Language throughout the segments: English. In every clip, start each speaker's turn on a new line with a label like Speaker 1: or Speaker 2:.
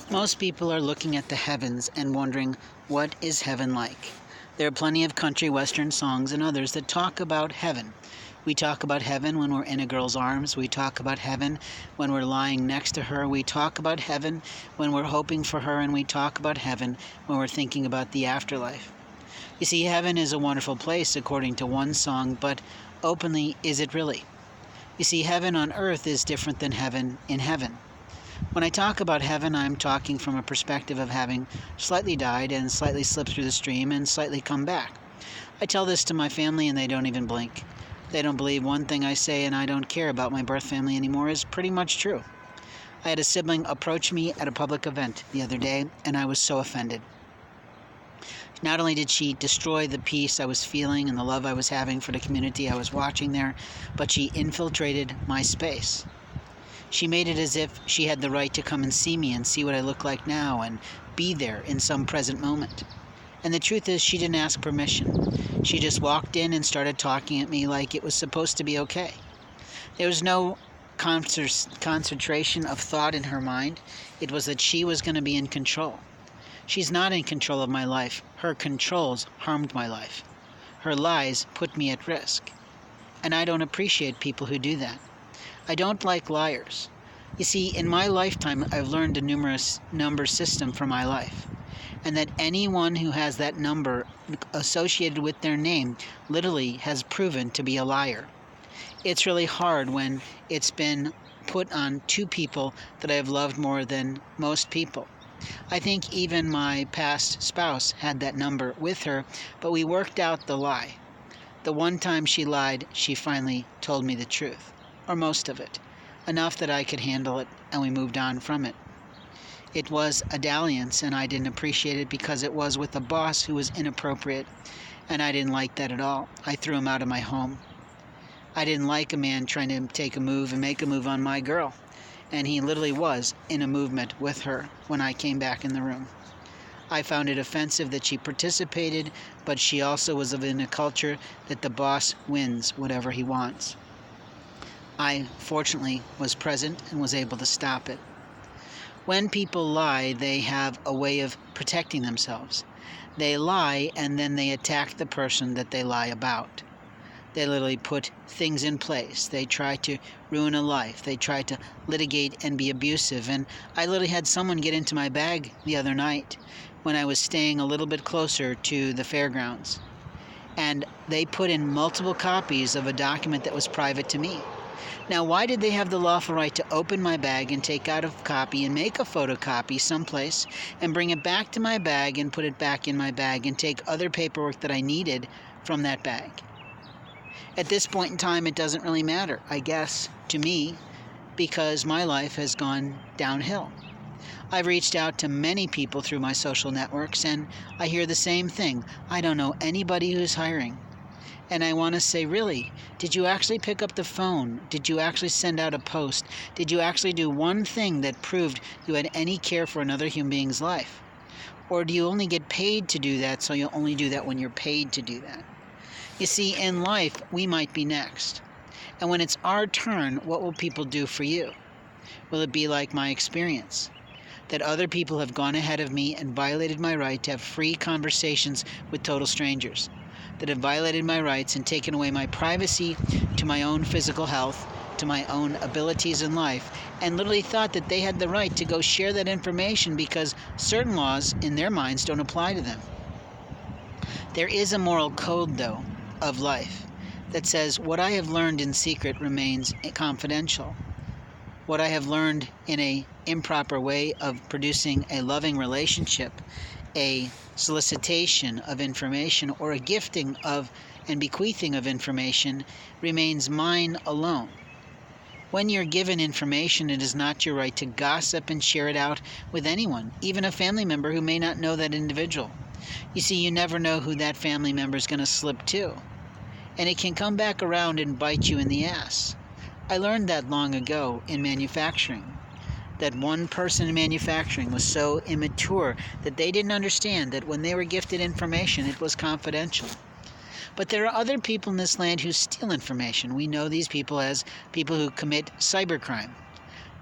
Speaker 1: Most people are looking at the heavens and wondering, what is heaven like? There are plenty of country western songs and others that talk about heaven. We talk about heaven when we're in a girl's arms. We talk about heaven when we're lying next to her. We talk about heaven when we're hoping for her. And we talk about heaven when we're thinking about the afterlife. You see, heaven is a wonderful place according to one song, but openly, is it really? You see, heaven on earth is different than heaven in heaven. When I talk about heaven, I'm talking from a perspective of having slightly died and slightly slipped through the stream and slightly come back. I tell this to my family and they don't even blink. They don't believe one thing I say, and I don't care about my birth family anymore is pretty much true. I had a sibling approach me at a public event the other day, and I was so offended. Not only did she destroy the peace I was feeling and the love I was having for the community I was watching there, but she infiltrated my space. She made it as if she had the right to come and see me and see what I look like now and be there in some present moment. And the truth is, she didn't ask permission. She just walked in and started talking at me like it was supposed to be okay. There was no concentration of thought in her mind. It was that she was going to be in control. She's not in control of my life. Her controls harmed my life. Her lies put me at risk. And I don't appreciate people who do that. I don't like liars. You see, in my lifetime, I've learned a number system for my life, and that anyone who has that number associated with their name literally has proven to be a liar. It's really hard when it's been put on two people that I have loved more than most people. I think even my past spouse had that number with her, but we worked out the lie. The one time she lied, she finally told me the truth. Or most of it, enough that I could handle it, and we moved on from it. It was a dalliance, and I didn't appreciate it because it was with a boss who was inappropriate, and I didn't like that at all. I threw him out of my home. I didn't like a man trying to take a move and make a move on my girl, and he literally was in a movement with her when I came back in the room. I found it offensive that she participated, but she also was in a culture that the boss wins whatever he wants. I, fortunately, was present and was able to stop it. When people lie, they have a way of protecting themselves. They lie and then they attack the person that they lie about. They literally put things in place. They try to ruin a life. They try to litigate and be abusive. And I literally had someone get into my bag the other night when I was staying a little bit closer to the fairgrounds. And they put in multiple copies of a document that was private to me. Now, why did they have the lawful right to open my bag and take out a copy and make a photocopy someplace and bring it back to my bag and put it back in my bag and take other paperwork that I needed from that bag? At this point in time, it doesn't really matter, I guess, to me, because my life has gone downhill. I've reached out to many people through my social networks, and I hear the same thing. I don't know anybody who's hiring. And I want to say, really, did you actually pick up the phone? Did you actually send out a post? Did you actually do one thing that proved you had any care for another human being's life? Or do you only get paid to do that, so you only do that when you're paid to do that? You see, in life, we might be next. And when it's our turn, what will people do for you? Will it be like my experience? That other people have gone ahead of me and violated my right to have free conversations with total strangers? That have violated my rights and taken away my privacy to my own physical health, to my own abilities in life, and literally thought that they had the right to go share that information because certain laws in their minds don't apply to them. There is a moral code, though, of life that says what I have learned in secret remains confidential. What I have learned in an improper way of producing a loving relationship, a solicitation of information, or a gifting of and bequeathing of information remains mine alone. When you're given information, it is not your right to gossip and share it out with anyone, even a family member who may not know that individual. You see, you never know who that family member is going to slip to, and it can come back around and bite you in the ass. I learned that long ago in manufacturing. That one person in manufacturing was so immature that they didn't understand that when they were gifted information, it was confidential. But there are other people in this land who steal information. We know these people as people who commit cybercrime.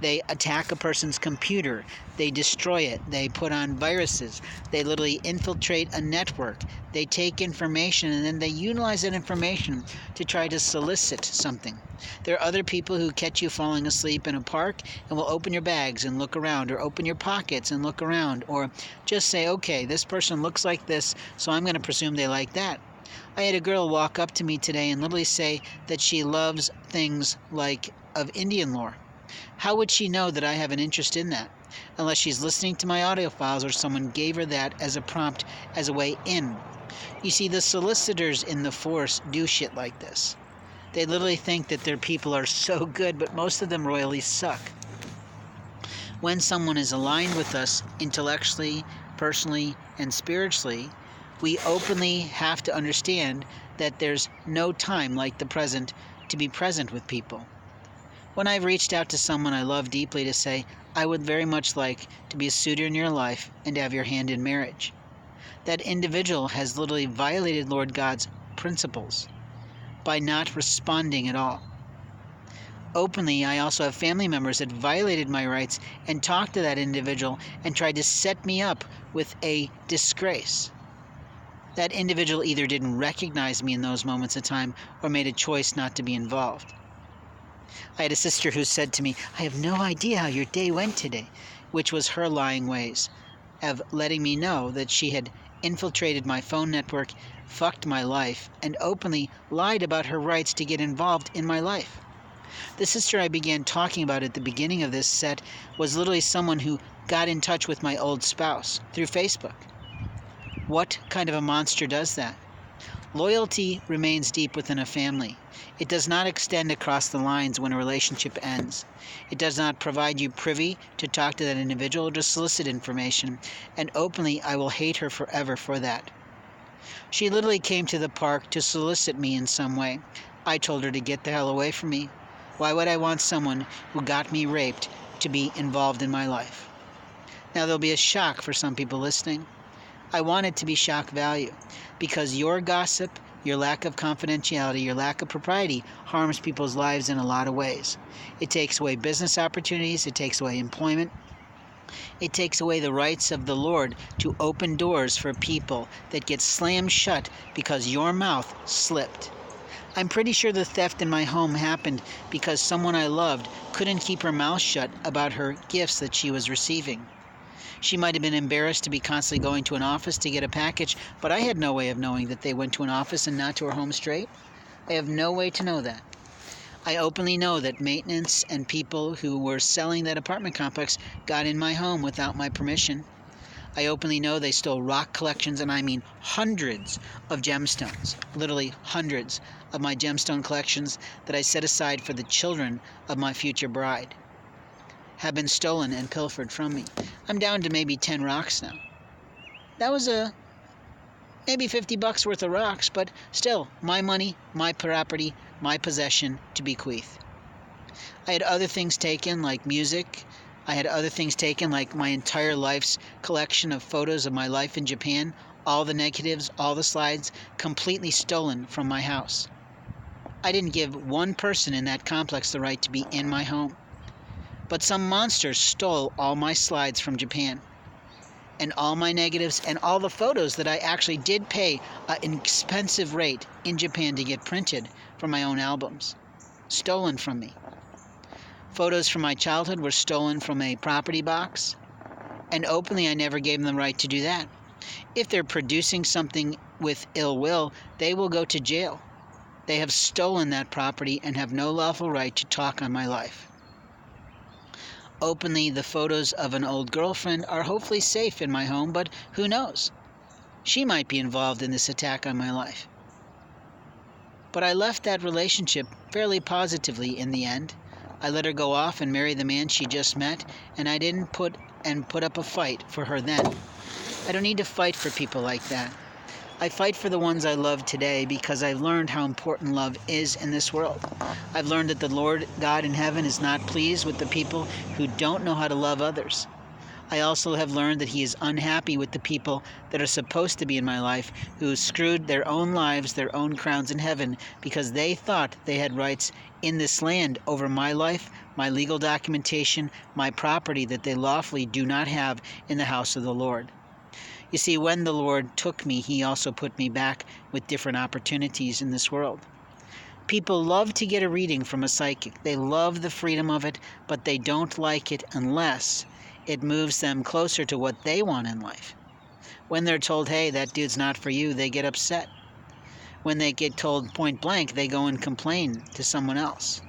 Speaker 1: They attack a person's computer. They destroy it. They put on viruses. They literally infiltrate a network. They take information and then they utilize that information to try to solicit something. There are other people who catch you falling asleep in a park and will open your bags and look around, or open your pockets and look around, or just say, okay, this person looks like this, so I'm going to presume they like that. I had a girl walk up to me today and literally say that she loves things like of Indian lore. How would she know that I have an interest in that? Unless she's listening to my audio files or someone gave her that as a prompt, as a way in. You see, the solicitors in the force do shit like this. They literally think that their people are so good, but most of them royally suck. When someone is aligned with us intellectually, personally, and spiritually, we openly have to understand that there's no time like the present to be present with people. When I've reached out to someone I love deeply to say, I would very much like to be a suitor in your life and to have your hand in marriage, that individual has literally violated Lord God's principles by not responding at all. Openly, I also have family members that violated my rights and talked to that individual and tried to set me up with a disgrace. That individual either didn't recognize me in those moments of time or made a choice not to be involved. I had a sister who said to me, I have no idea how your day went today, which was her lying ways of letting me know that she had infiltrated my phone network, fucked my life, and openly lied about her rights to get involved in my life. The sister I began talking about at the beginning of this set was literally someone who got in touch with my old spouse through Facebook. What kind of a monster does that? Loyalty remains deep within a family. It does not extend across the lines when a relationship ends. It does not provide you privy to talk to that individual or to solicit information, and openly I will hate her forever for that. She literally came to the park to solicit me in some way. I told her to get the hell away from me. Why would I want someone who got me raped to be involved in my life? Now there'll be a shock for some people listening. I want it to be shock value, because your gossip, your lack of confidentiality, your lack of propriety harms people's lives in a lot of ways. It takes away business opportunities, it takes away employment, it takes away the rights of the Lord to open doors for people that get slammed shut because your mouth slipped. I'm pretty sure the theft in my home happened because someone I loved couldn't keep her mouth shut about her gifts that she was receiving. She might have been embarrassed to be constantly going to an office to get a package, but I had no way of knowing that they went to an office and not to her home straight. I have no way to know that. I openly know that maintenance and people who were selling that apartment complex got in my home without my permission. I openly know they stole rock collections, and I mean hundreds of gemstones, literally hundreds of my gemstone collections that I set aside for the children of my future bride, have been stolen and pilfered from me. I'm down to maybe 10 rocks now. That was maybe $50 worth of rocks, but still, my money, my property, my possession to bequeath. I had other things taken, like music. I had other things taken, like my entire life's collection of photos of my life in Japan, all the negatives, all the slides, completely stolen from my house. I didn't give one person in that complex the right to be in my home. But some monster stole all my slides from Japan, and all my negatives, and all the photos that I actually did pay an expensive rate in Japan to get printed for my own albums. Stolen from me. Photos from my childhood were stolen from a property box, and openly I never gave them the right to do that. If they're producing something with ill will, they will go to jail. They have stolen that property and have no lawful right to talk on my life. Openly, the photos of an old girlfriend are hopefully safe in my home, but who knows? She might be involved in this attack on my life. But I left that relationship fairly positively in the end. I let her go off and marry the man she just met, and I didn't put up a fight for her then. I don't need to fight for people like that. I fight for the ones I love today because I've learned how important love is in this world. I've learned that the Lord God in heaven is not pleased with the people who don't know how to love others. I also have learned that He is unhappy with the people that are supposed to be in my life who screwed their own lives, their own crowns in heaven, because they thought they had rights in this land over my life my legal documentation, my property that they lawfully do not have in the house of the Lord. You see, when the Lord took me, he also put me back with different opportunities in this world. People love to get a reading from a psychic. They love the freedom of it, but they don't like it unless it moves them closer to what they want in life. When they're told, hey, that dude's not for you, they get upset. When they get told point blank, they go and complain to someone else.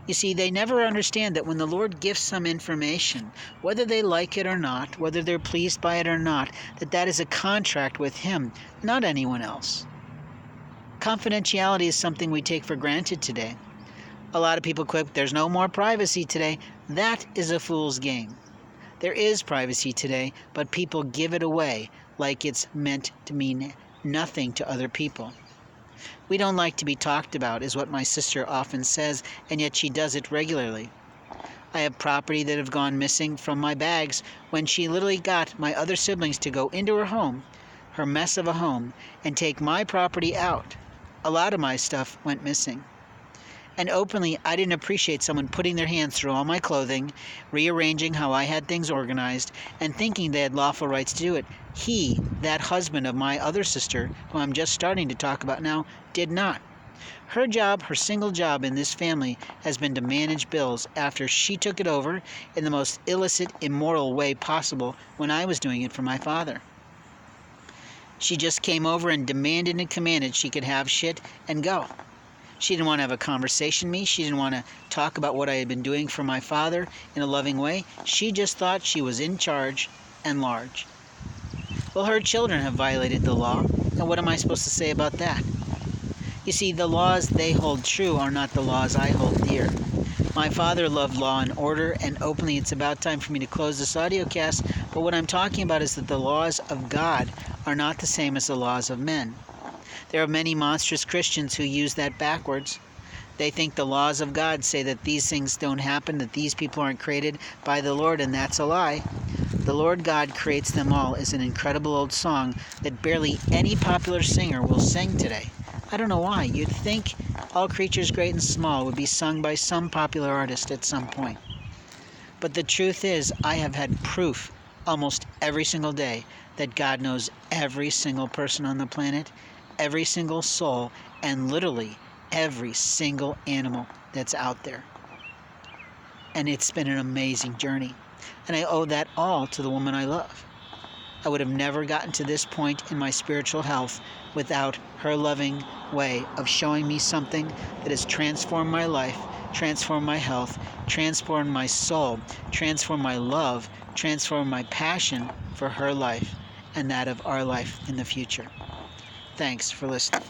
Speaker 1: You see, they never understand that when the Lord gives some information, whether they like it or not, whether they're pleased by it or not, that is a contract with him, not anyone else. Confidentiality is something we take for granted today. A lot of people quip, there's no more privacy today. That is a fool's game. There is privacy today, but people give it away like it's meant to mean nothing to other people. We don't like to be talked about, is what my sister often says, and yet she does it regularly. I have property that have gone missing from my bags when she literally got my other siblings to go into her home, her mess of a home, and take my property out. A lot of my stuff went missing. And openly, I didn't appreciate someone putting their hands through all my clothing, rearranging how I had things organized, and thinking they had lawful rights to do it. He, that husband of my other sister, who I'm just starting to talk about now, did not. Her job, her single job in this family, has been to manage bills after she took it over in the most illicit, immoral way possible when I was doing it for my father. She just came over and demanded and commanded she could have shit and go. She didn't want to have a conversation with me. She didn't want to talk about what I had been doing for my father in a loving way. She just thought she was in charge and large. Well, her children have violated the law, and what am I supposed to say about that? You see, the laws they hold true are not the laws I hold dear. My father loved law and order, and openly it's about time for me to close this audiocast, but what I'm talking about is that the laws of God are not the same as the laws of men. There are many monstrous Christians who use that backwards. They think the laws of God say that these things don't happen, that these people aren't created by the Lord, and that's a lie. The Lord God creates them all is an incredible old song that barely any popular singer will sing today. I don't know why. You'd think All Creatures Great and Small would be sung by some popular artist at some point. But the truth is, I have had proof almost every single day that God knows every single person on the planet, every single soul, and literally every single animal that's out there. And it's been an amazing journey. And I owe that all to the woman I love. I would have never gotten to this point in my spiritual health without her loving way of showing me something that has transformed my life, transformed my health, transformed my soul, transformed my love, transformed my passion for her life and that of our life in the future. Thanks for listening.